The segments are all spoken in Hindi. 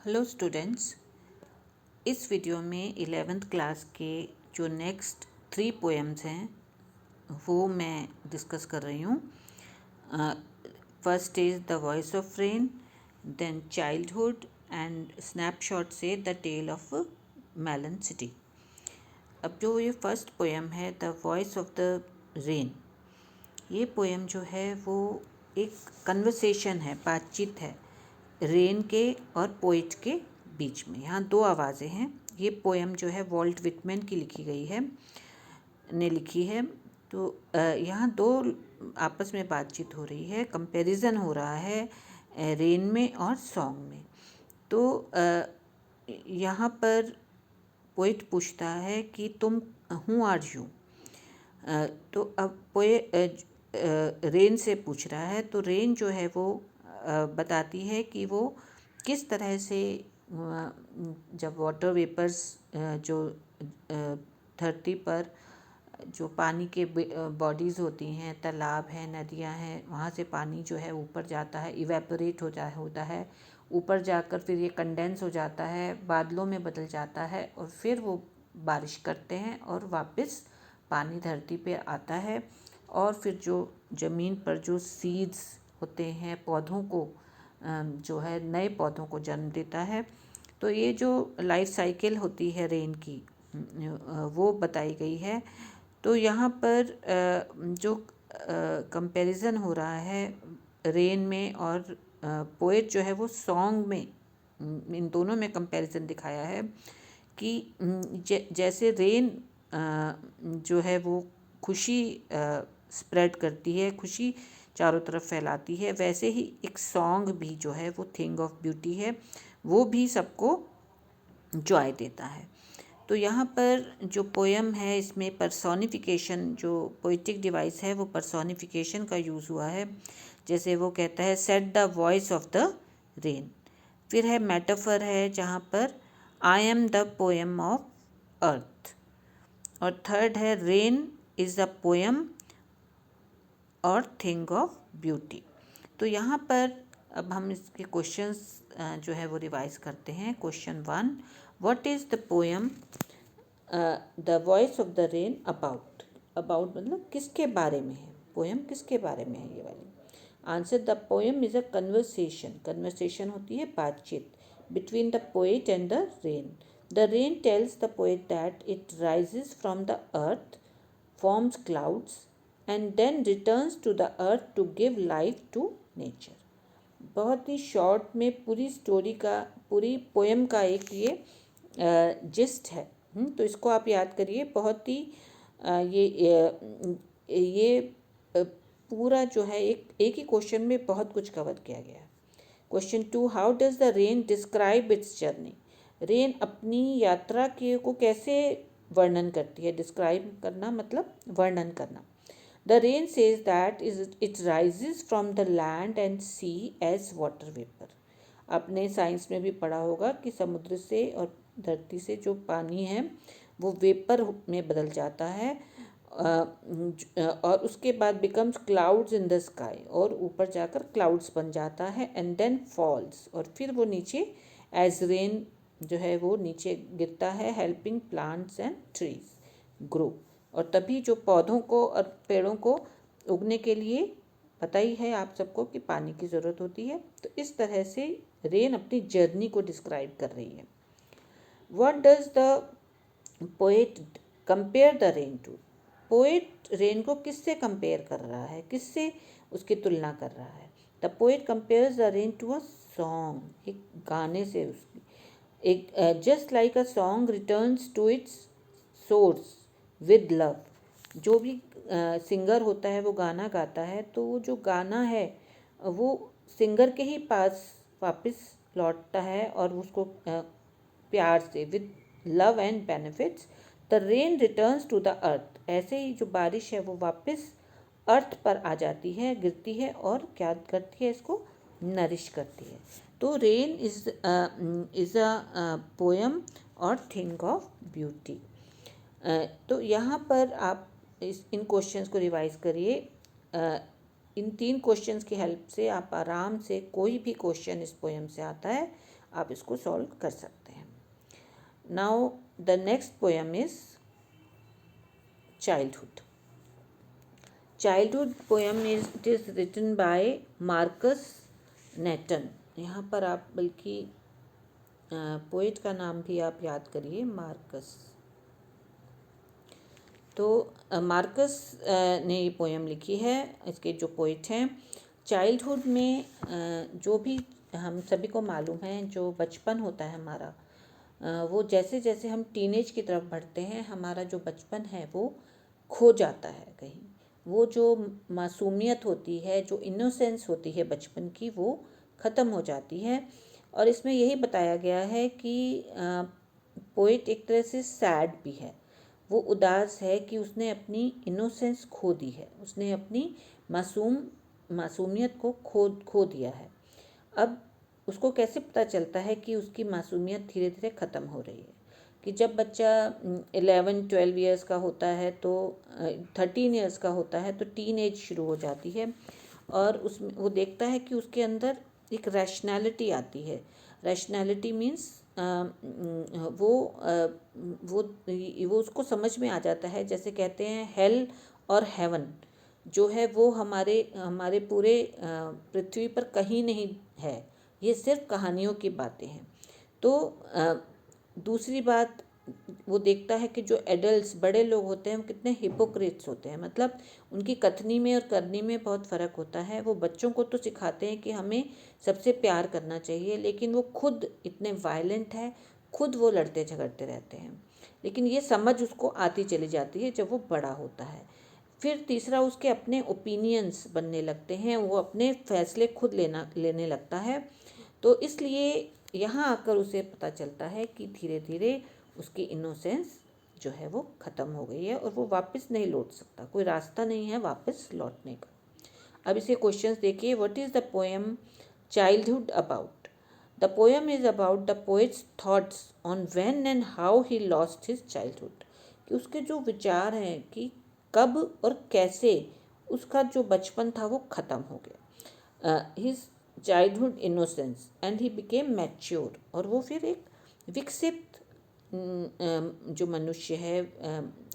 हेलो स्टूडेंट्स, इस वीडियो में 11th क्लास के जो नेक्स्ट 3 पोएम्स हैं वो मैं डिस्कस कर रही हूँ। First is the voice of rain, then childhood and snapshot से the tale of melon city. अब जो ये फर्स्ट पोएम है the voice of the rain, ये पोएम जो है वो एक कन्वर्सेशन है, बातचीत है रेन के और पोइट के बीच में। यहाँ दो आवाज़ें हैं। ये पोएम जो है वॉल्ट विटमैन की लिखी है। तो यहाँ दो आपस में बातचीत हो रही है, कंपैरिजन हो रहा है रेन में और सॉन्ग में। तो यहाँ पर पोइट पूछता है कि तुम हू आर यू। तो अब रेन से पूछ रहा है, तो रेन जो है वो बताती है कि वो किस तरह से जब वाटर वेपर्स जो धरती पर जो पानी के बॉडीज़ होती हैं, तालाब हैं, नदियां हैं, वहाँ से पानी जो है ऊपर जाता है, इवेपोरेट होता है, ऊपर जाकर फिर ये कंडेंस हो जाता है, बादलों में बदल जाता है और फिर वो बारिश करते हैं और वापस पानी धरती पे आता है और फिर जो ज़मीन पर जो सीड्स होते हैं, पौधों को जो है नए पौधों को जन्म देता है। तो ये जो लाइफ साइकिल होती है रेन की वो बताई गई है। तो यहाँ पर जो कंपैरिजन हो रहा है रेन में और पोएट जो है वो सॉन्ग में, इन दोनों में कंपैरिजन दिखाया है कि जैसे रेन जो है वो खुशी स्प्रेड करती है, खुशी चारों तरफ फैलाती है, वैसे ही एक सॉन्ग भी जो है वो थिंग ऑफ ब्यूटी है, वो भी सबको जॉय देता है। तो यहाँ पर जो पोएम है इसमें पर्सोनिफिकेशन, जो पोइटिक डिवाइस है वो पर्सोनिफिकेशन का यूज़ हुआ है। जैसे वो कहता है set the voice of the rain. फिर है मेटाफर है जहाँ पर I am the poem of earth. और थर्ड है रेन इज़ अ पोएम और थिंग ऑफ ब्यूटी। तो यहाँ पर अब हम इसके क्वेश्चंस जो है वो रिवाइज करते हैं। Question 1, what is the poem the voice of the rain about. About मतलब किसके बारे में है, पोएम किसके बारे में है ये वाली। Answer, the poem is a conversation. Conversation होती है बातचीत between the poet and the rain. The rain tells the poet that it rises from the earth, forms clouds and then returns to the earth to give life to nature। बहुत ही शॉर्ट में पूरी स्टोरी का, पूरी पोएम का एक ये जिस्ट है। तो इसको आप याद करिए। बहुत ही ये पूरा जो है एक ही क्वेश्चन में बहुत कुछ कवर किया गया है। Question 2, how does the rain describe it's journey. Rain अपनी यात्रा को कैसे वर्णन करती है। डिस्क्राइब करना मतलब वर्णन करना। The rain says that it rises from the land and sea as water vapour. आपने साइंस में भी पढ़ा होगा कि समुद्र से और धरती से जो पानी है वो वेपर में बदल जाता है और उसके बाद becomes clouds in the sky, और ऊपर जाकर क्लाउड्स बन जाता है एंड देन फॉल्स, और फिर वो नीचे एज रेन जो है वो नीचे गिरता है, helping plants and trees grow. और तभी जो पौधों को और पेड़ों को उगने के लिए पता ही है आप सबको कि पानी की ज़रूरत होती है। तो इस तरह से रेन अपनी जर्नी को डिस्क्राइब कर रही है। What does the poet compare the rain to. Poet rain को किससे कंपेयर कर रहा है, किससे उसकी तुलना कर रहा है। The poet compares the rain to a song, एक गाने से उसकी एक just like a song returns to its source with love. जो भी सिंगर होता है वो गाना गाता है, तो वो जो गाना है वो सिंगर के ही पास वापस लौटता है और उसको प्यार से with love and benefits. The rain returns to the earth. ऐसे ही जो बारिश है वो वापस अर्थ पर आ जाती है, गिरती है और क्या करती है, इसको नरिश करती है। तो रेन इज़ अ पोएम और थिंग ऑफ ब्यूटी। तो यहाँ पर आप इन क्वेश्चंस को रिवाइज करिए। इन 3 क्वेश्चंस की हेल्प से आप आराम से कोई भी क्वेश्चन इस पोएम से आता है आप इसको सॉल्व कर सकते हैं। Now the next poem is childhood. Childhood poem it is written by Markus Natan. यहाँ पर आप बल्कि पोइट का नाम भी आप याद करिए, मार्कस। तो मार्कस ने ये पोएम लिखी है। इसके जो पोइट हैं, चाइल्डहुड में जो भी हम सभी को मालूम है, जो बचपन होता है हमारा, वो जैसे जैसे हम टीनेज की तरफ बढ़ते हैं हमारा जो बचपन है वो खो जाता है कहीं। वो जो मासूमियत होती है, जो इनोसेंस होती है बचपन की, वो ख़त्म हो जाती है। और इसमें यही बताया गया है कि पोइट एक तरह से सैड भी है, वो उदास है कि उसने अपनी इनोसेंस खो दी है, उसने अपनी मासूमियत को खो दिया है। अब उसको कैसे पता चलता है कि उसकी मासूमियत धीरे धीरे ख़त्म हो रही है, कि जब बच्चा 11-12 ईयर्स का होता है तो 13 ईयर्स का होता है तो टीन एज शुरू हो जाती है, और उसमें वो देखता है कि उसके अंदर एक रैशनैलिटी आती है। रैशनैलिटी मीन्स वो उसको समझ में आ जाता है। जैसे कहते हैं हेल और हेवन जो है वो हमारे पूरे पृथ्वी पर कहीं नहीं है, ये सिर्फ कहानियों की बातें हैं। तो दूसरी बात, वो देखता है कि जो एडल्ट्स बड़े लोग होते हैं वो कितने हिपोक्रेट्स होते हैं, मतलब उनकी कथनी में और करनी में बहुत फ़र्क होता है। वो बच्चों को तो सिखाते हैं कि हमें सबसे प्यार करना चाहिए, लेकिन वो खुद इतने वायलेंट है, खुद वो लड़ते झगड़ते रहते हैं। लेकिन ये समझ उसको आती चली जाती है जब वो बड़ा होता है। फिर तीसरा, उसके अपने ओपिनियंस बनने लगते हैं, वो अपने फैसले खुद लेने लगता है। तो इसलिए यहाँ आकर उसे पता चलता है कि धीरे धीरे उसकी इनोसेंस जो है वो ख़त्म हो गई है और वो वापस नहीं लौट सकता, कोई रास्ता नहीं है वापस लौटने का। अब इसे क्वेश्चंस देखिए। What is the poem childhood about? The poem is about the poets thoughts on when and how he lost his childhood. कि उसके जो विचार हैं कि कब और कैसे उसका जो बचपन था वो ख़त्म हो गया। His childhood innocence and he became mature. और वो फिर एक विकसित जो मनुष्य है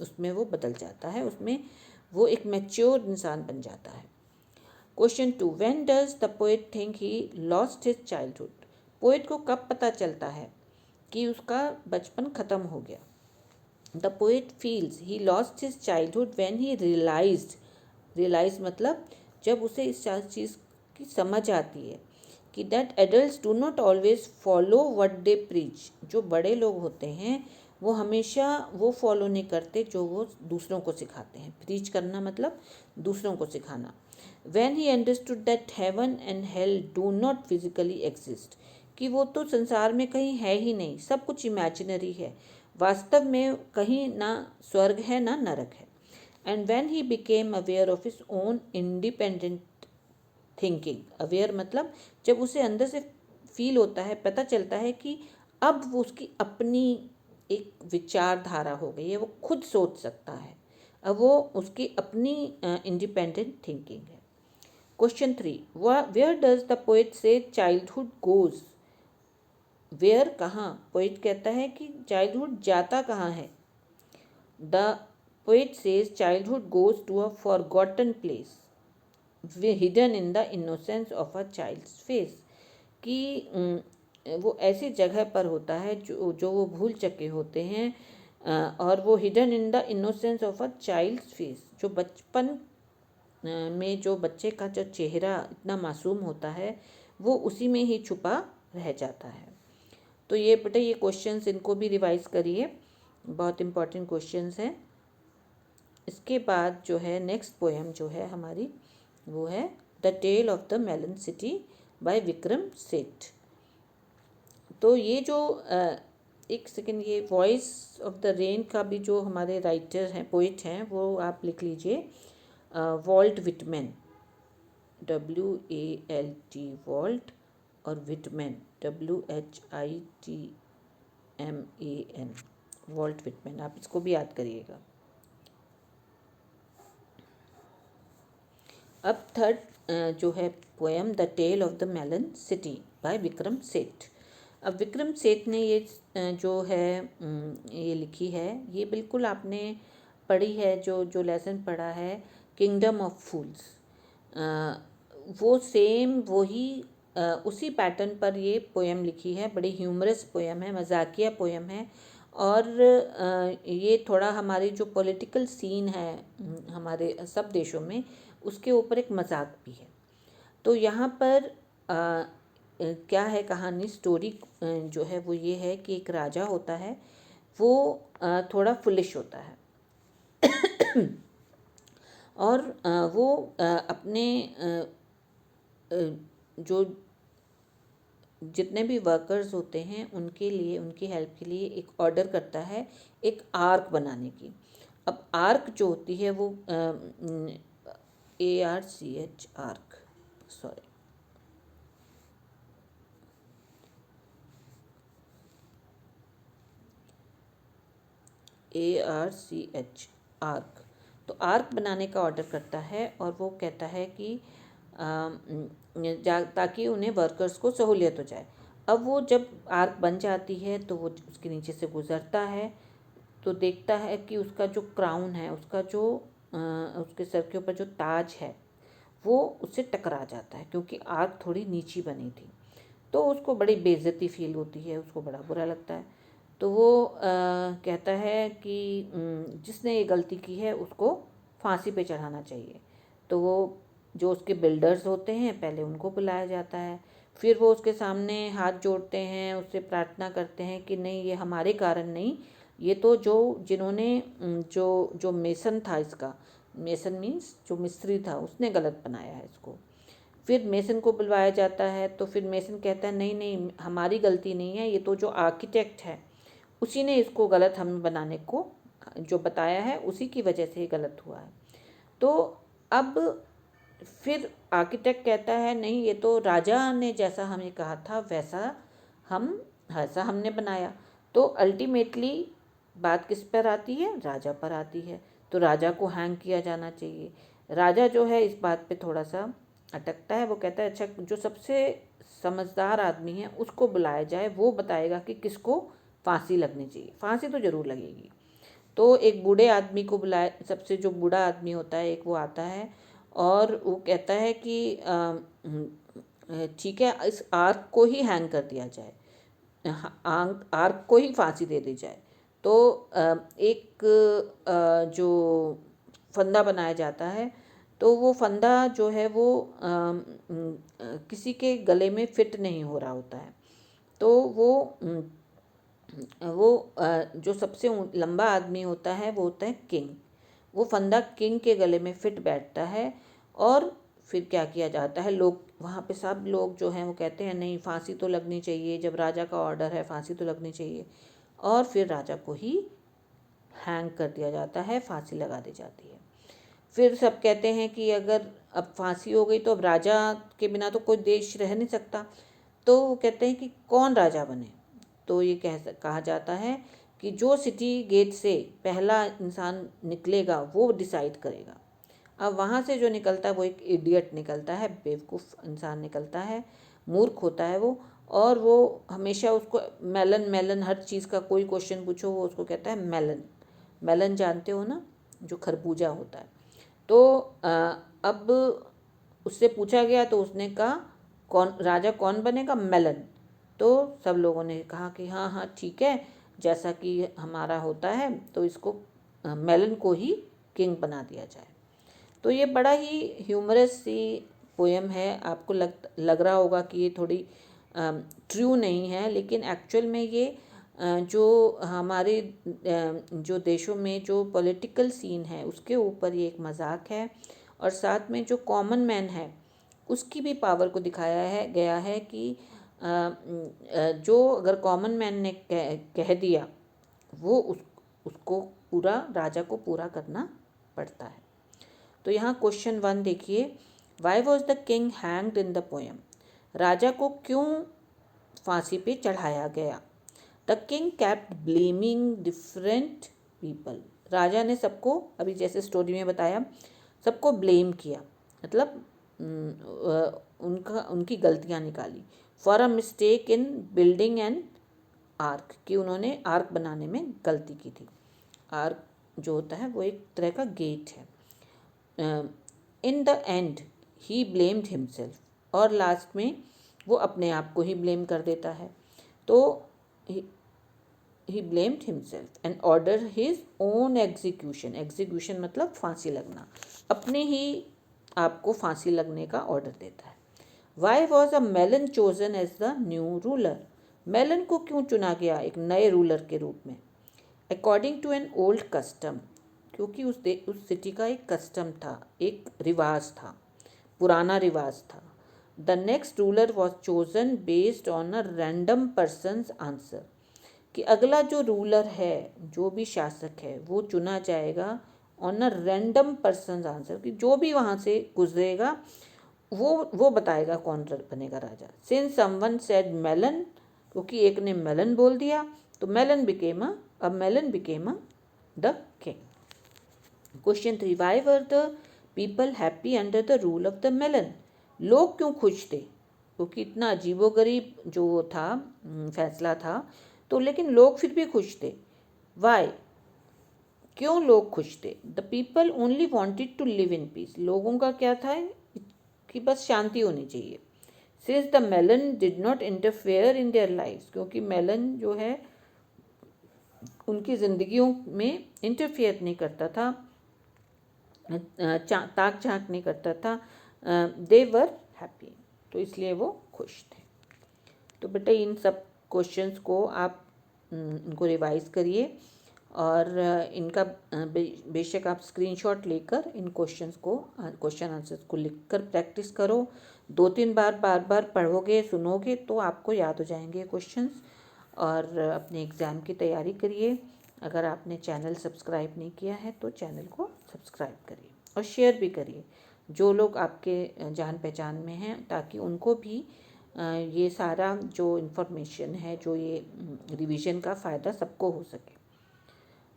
उसमें वो बदल जाता है, उसमें वो एक मैच्योर इंसान बन जाता है। Question 2, when does the poet think he lost his childhood? Poet को कब पता चलता है कि उसका बचपन ख़त्म हो गया? The poet feels he lost his childhood when he realise मतलब जब उसे इस चीज़ की समझ आती है कि that adults do not always follow what they preach. जो बड़े लोग होते हैं वो हमेशा वो फॉलो नहीं करते जो वो दूसरों को सिखाते हैं। प्रीच करना मतलब दूसरों को सिखाना। When he understood that heaven and hell do not physically exist, कि वो तो संसार में कहीं है ही नहीं, सब कुछ इमेजिनरी है, वास्तव में कहीं ना स्वर्ग है ना नरक है। And when he became aware of his own independent thinking, aware मतलब जब उसे अंदर से फील होता है, पता चलता है कि अब वो उसकी अपनी एक विचारधारा हो गई है, वो खुद सोच सकता है, अब वो उसकी अपनी इंडिपेंडेंट थिंकिंग है। Question 3, where does the poet say childhood goes? Where कहाँ? पोएट कहता है कि चाइल्डहुड जाता कहाँ है? The poet says childhood goes to a forgotten place hidden in the innocence of a child's face. कि वो ऐसी जगह पर होता है जो वो भूल चुके होते हैं, और वो hidden in the innocence of a child's face, जो बचपन में जो बच्चे का जो चेहरा इतना मासूम होता है वो उसी में ही छुपा रह जाता है। तो ये बेटा ये क्वेश्चंस इनको भी रिवाइज करिए, बहुत इंपॉर्टेंट क्वेश्चंस हैं। इसके बाद जो है नेक्स्ट पोएम जो है हमारी वो है the tale of the melon city by Vikram Seth. तो ये जो एक सेकेंड, ये वॉइस ऑफ द रेन का भी जो हमारे राइटर हैं, पोइट हैं, वो आप लिख लीजिए, वॉल्ट विटमैन, WALT वॉल्ट, और विटमैन WHITMAN, वॉल्ट विटमैन। आप इसको भी याद करिएगा। अब थर्ड जो है poem the tale of the melon city by Vikram Seth. अब विक्रम सेठ ने ये जो है ये लिखी है, ये बिल्कुल आपने पढ़ी है, जो लेसन पढ़ा है किंगडम ऑफ फूल्स, वो सेम वही उसी पैटर्न पर ये पोएम लिखी है। बड़ी ह्यूमरस पोएम है, मजाकिया पोएम है, और ये थोड़ा हमारी जो पॉलिटिकल सीन है हमारे सब देशों में, उसके ऊपर एक मजाक भी है। तो यहाँ पर क्या है कहानी, स्टोरी जो है वो ये है कि एक राजा होता है, वो थोड़ा फुलिश होता है और वो अपने जो जितने भी वर्कर्स होते हैं उनके लिए, उनकी हेल्प के लिए एक ऑर्डर करता है एक आर्क बनाने की। अब आर्क जो होती है वो ARCH arc, sorry, ARCH arc. तो आर्क बनाने का ऑर्डर करता है और वो कहता है कि ताकि उन्हें वर्कर्स को सहूलियत हो जाए। अब वो जब आर्क बन जाती है तो वो उसके नीचे से गुजरता है तो देखता है कि उसका जो क्राउन है, उसका जो उसके सर के ऊपर जो ताज है वो उससे टकरा जाता है, क्योंकि आर्क थोड़ी नीची बनी थी। तो उसको बड़ी बेइज्जती फील होती है, उसको बड़ा बुरा लगता है। तो वो कहता है कि जिसने ये गलती की है उसको फांसी पे चढ़ाना चाहिए। तो वो जो उसके बिल्डर्स होते हैं पहले उनको बुलाया जाता है, फिर वो उसके सामने हाथ जोड़ते हैं, उससे प्रार्थना करते हैं कि नहीं, ये हमारे कारण नहीं, ये तो जो जिन्होंने जो जो मेसन था, इसका मेसन मीन्स जो मिस्त्री था, उसने गलत बनाया है इसको। फिर मेसन को बुलवाया जाता है तो फिर मेसन कहता है नहीं नहीं, हमारी गलती नहीं है, ये तो जो आर्किटेक्ट है उसी ने इसको गलत हमें बनाने को जो बताया है, उसी की वजह से ये गलत हुआ है। तो अब फिर आर्किटेक्ट कहता है नहीं, ये तो राजा ने जैसा हमें कहा था वैसा हमने बनाया। तो अल्टीमेटली बात किस पर आती है, राजा पर आती है। तो राजा को हैंग किया जाना चाहिए। राजा जो है इस बात पे थोड़ा सा अटकता है, वो कहता है अच्छा जो सबसे समझदार आदमी है उसको बुलाया जाए, वो बताएगा कि किसको फांसी लगनी चाहिए। फांसी तो ज़रूर लगेगी। तो एक बूढ़े आदमी को बुलाया, सबसे जो बूढ़ा आदमी होता है एक, वो आता है और वो कहता है कि ठीक है, इस आर्क को ही हैंग कर दिया जाए, आर्क को ही फांसी दे दी जाए। तो एक जो फंदा बनाया जाता है, तो वो फंदा जो है वो किसी के गले में फिट नहीं हो रहा होता है। तो वो जो सबसे लंबा आदमी होता है वो होता है किंग। वो फंदा किंग के गले में फिट बैठता है और फिर क्या किया जाता है, लोग वहाँ पे सब लोग जो हैं वो कहते हैं नहीं, फांसी तो लगनी चाहिए, जब राजा का ऑर्डर है फांसी तो लगनी चाहिए। और फिर राजा को ही हैंग कर दिया जाता है, फांसी लगा दी जाती है। फिर सब कहते हैं कि अगर अब फांसी हो गई तो अब राजा के बिना तो कोई देश रह नहीं सकता। तो वो कहते हैं कि कौन राजा बने। तो ये कहा जाता है कि जो सिटी गेट से पहला इंसान निकलेगा वो डिसाइड करेगा। अब वहाँ से जो निकलता है वो एक इडियट निकलता है, बेवकूफ़ इंसान निकलता है, मूर्ख होता है वो। और वो हमेशा उसको मेलन मेलन, हर चीज़ का कोई क्वेश्चन पूछो वो उसको कहता है मेलन। मेलन जानते हो ना, जो खरबूजा होता है। तो अब उससे पूछा गया तो उसने कहा कौन राजा कौन बनेगा, मेलन। तो सब लोगों ने कहा कि हाँ हाँ ठीक है, जैसा कि हमारा होता है तो इसको मेलन को ही किंग बना दिया जाए। तो ये बड़ा ही ह्यूमरस सी पोएम है। आपको लग रहा होगा कि ये थोड़ी ट्रू नहीं है, लेकिन एक्चुअल में ये जो हमारे जो देशों में जो पॉलिटिकल सीन है उसके ऊपर ये एक मजाक है। और साथ में जो कॉमन मैन है उसकी भी पावर को दिखाया है गया है कि जो अगर कॉमन मैन ने कह दिया वो उसको पूरा, राजा को पूरा करना पड़ता है। तो यहाँ क्वेश्चन 1 देखिए, why was the king hanged in the poem. राजा को क्यों फांसी पे चढ़ाया गया। The king kept blaming different people. राजा ने सबको, अभी जैसे स्टोरी में बताया, सबको ब्लेम किया। मतलब उनकी गलतियाँ निकाली। For a mistake in building an arc, कि उन्होंने आर्क बनाने में गलती की थी। आर्क जो होता है वो एक तरह का गेट है। In the and he blamed himself, और लास्ट में वो अपने आप को ही ब्लेम कर देता है। तो ही blamed himself and order his own execution. Execution मतलब फांसी लगना, अपने ही आपको फांसी लगने का ऑर्डर देता है। Why was a melon chosen as the new ruler, melon को क्यों चुना गया एक नए रूलर के रूप में? According to an old custom, क्योंकि उस सिटी का एक कस्टम था, एक रिवाज था, पुराना रिवाज था। The next ruler was chosen based on a random persons answer, कि अगला जो रूलर है, जो भी शासक है, वो चुना जाएगा on a random persons answer, कि जो भी वहाँ से गुजरेगा वो बताएगा कौन बनेगा राजा। सिंस समवन सेड मेलन, क्योंकि एक ने मेलन बोल दिया, तो melon became the king. Question 3, why were the people happy under the rule of the melon, लोग क्यों खुश थे? क्योंकि इतना अजीबोगरीब जो था फैसला था, तो लेकिन लोग फिर भी खुश थे। वाई, क्यों लोग खुश थे? The people only wanted to live in peace, लोगों का क्या था कि बस शांति होनी चाहिए। Since the melon did not interfere in their life, क्योंकि मेलन जो है उनकी ज़िंदगियों में इंटरफेयर नहीं करता था, ताक झांक नहीं करता था। दे वर हैप्पी, तो इसलिए वो खुश थे। तो बेटा इन सब क्वेश्चंस को आप इनको रिवाइज करिए, और इनका बेशक आप स्क्रीनशॉट लेकर इन क्वेश्चन आंसर्स को लिखकर प्रैक्टिस करो। 2-3 बार पढ़ोगे, सुनोगे तो आपको याद हो जाएंगे क्वेश्चंस। और अपने एग्ज़ाम की तैयारी करिए। अगर आपने चैनल सब्सक्राइब नहीं किया है तो चैनल को सब्सक्राइब करिए और शेयर भी करिए जो लोग आपके जान पहचान में हैं, ताकि उनको भी ये सारा जो इन्फॉर्मेशन है, जो ये रिवीजन का फ़ायदा सबको हो सके।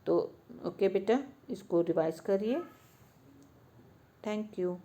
तो ओके बेटा, इसको रिवाइज करिए। Thank you.